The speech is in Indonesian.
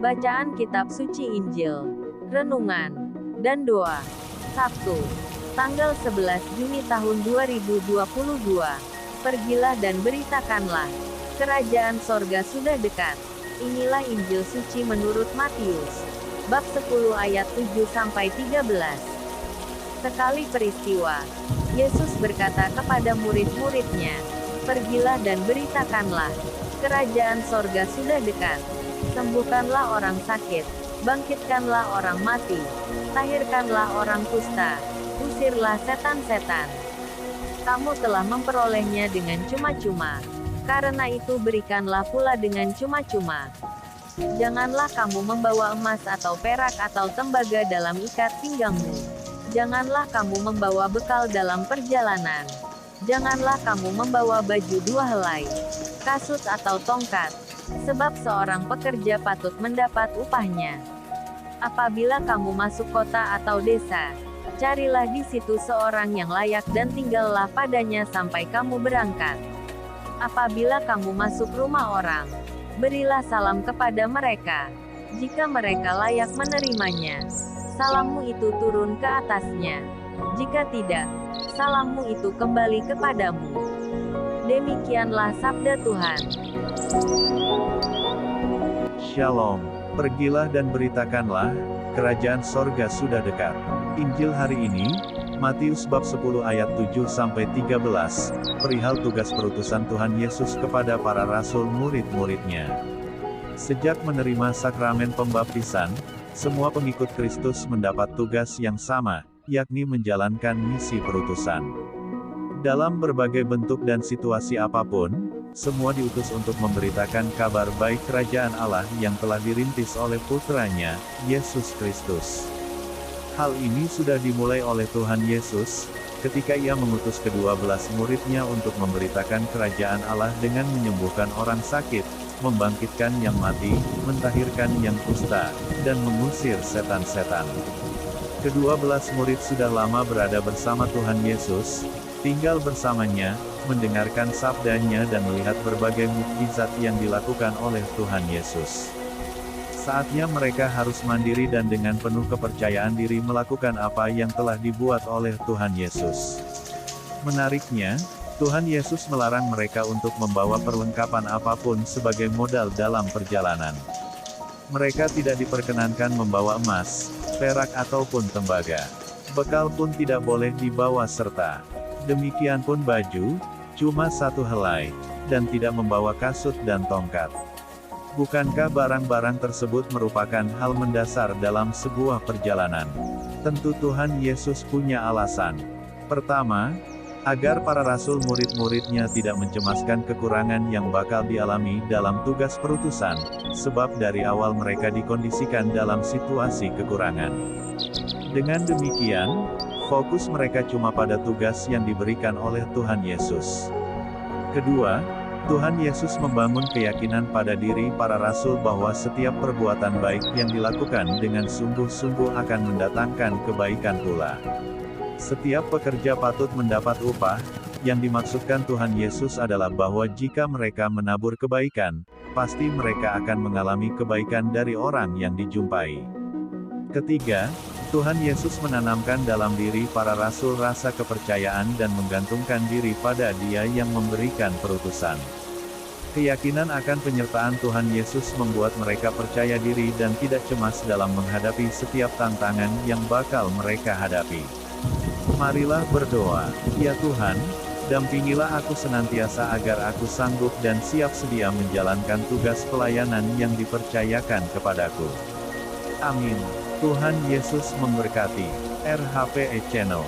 Bacaan Kitab Suci Injil, Renungan, dan Doa. Sabtu, tanggal 11 Juni tahun 2022. Pergilah dan beritakanlah, kerajaan sorga sudah dekat. Inilah Injil suci menurut Matius, bab 10 ayat 7-13. Sekali peristiwa, Yesus berkata kepada murid-muridnya, "Pergilah dan beritakanlah, kerajaan sorga sudah dekat. Sembuhkanlah orang sakit, bangkitkanlah orang mati, tahirkanlah orang kusta, usirlah setan-setan. Kamu telah memperolehnya dengan cuma-cuma, karena itu berikanlah pula dengan cuma-cuma. Janganlah kamu membawa emas atau perak atau tembaga dalam ikat pinggangmu. Janganlah kamu membawa bekal dalam perjalanan. Janganlah kamu membawa baju dua helai, kasut atau tongkat, sebab seorang pekerja patut mendapat upahnya. Apabila kamu masuk kota atau desa, carilah di situ seorang yang layak dan tinggallah padanya sampai kamu berangkat. Apabila kamu masuk rumah orang, berilah salam kepada mereka. Jika mereka layak menerimanya, salammu itu turun ke atasnya. Jika tidak, salammu itu kembali kepadamu." Demikianlah sabda Tuhan. Shalom, pergilah dan beritakanlah, kerajaan sorga sudah dekat. Injil hari ini, Matius bab 10 ayat 7-13, perihal tugas perutusan Tuhan Yesus kepada para rasul murid-muridnya. Sejak menerima sakramen pembaptisan, semua pengikut Kristus mendapat tugas yang sama, yakni menjalankan misi perutusan. Dalam berbagai bentuk dan situasi apapun, semua diutus untuk memberitakan kabar baik kerajaan Allah yang telah dirintis oleh Putranya, Yesus Kristus. Hal ini sudah dimulai oleh Tuhan Yesus, ketika Ia mengutus ke-12 murid-Nya untuk memberitakan kerajaan Allah dengan menyembuhkan orang sakit, membangkitkan yang mati, mentahirkan yang kusta, dan mengusir setan-setan. Ke-12 murid sudah lama berada bersama Tuhan Yesus, tinggal bersamanya, mendengarkan sabdanya dan melihat berbagai mukjizat yang dilakukan oleh Tuhan Yesus. Saatnya mereka harus mandiri dan dengan penuh kepercayaan diri melakukan apa yang telah dibuat oleh Tuhan Yesus. Menariknya, Tuhan Yesus melarang mereka untuk membawa perlengkapan apapun sebagai modal dalam perjalanan. Mereka tidak diperkenankan membawa emas, perak ataupun tembaga. Bekal pun tidak boleh dibawa serta. Demikian pun baju, cuma satu helai, dan tidak membawa kasut dan tongkat. Bukankah barang-barang tersebut merupakan hal mendasar dalam sebuah perjalanan? Tentu Tuhan Yesus punya alasan. Pertama, agar para rasul murid-muridnya tidak mencemaskan kekurangan yang bakal dialami dalam tugas perutusan, sebab dari awal mereka dikondisikan dalam situasi kekurangan. Dengan demikian, fokus mereka cuma pada tugas yang diberikan oleh Tuhan Yesus. Kedua, Tuhan Yesus membangun keyakinan pada diri para rasul bahwa setiap perbuatan baik yang dilakukan dengan sungguh-sungguh akan mendatangkan kebaikan pula. Setiap pekerja patut mendapat upah. Yang dimaksudkan Tuhan Yesus adalah bahwa jika mereka menabur kebaikan, pasti mereka akan mengalami kebaikan dari orang yang dijumpai. Ketiga, Tuhan Yesus menanamkan dalam diri para rasul rasa kepercayaan dan menggantungkan diri pada Dia yang memberikan perutusan. Keyakinan akan penyertaan Tuhan Yesus membuat mereka percaya diri dan tidak cemas dalam menghadapi setiap tantangan yang bakal mereka hadapi. Marilah berdoa. Ya Tuhan, dampingilah aku senantiasa agar aku sanggup dan siap sedia menjalankan tugas pelayanan yang dipercayakan kepadaku. Amin. Tuhan Yesus memberkati. RHPE Channel.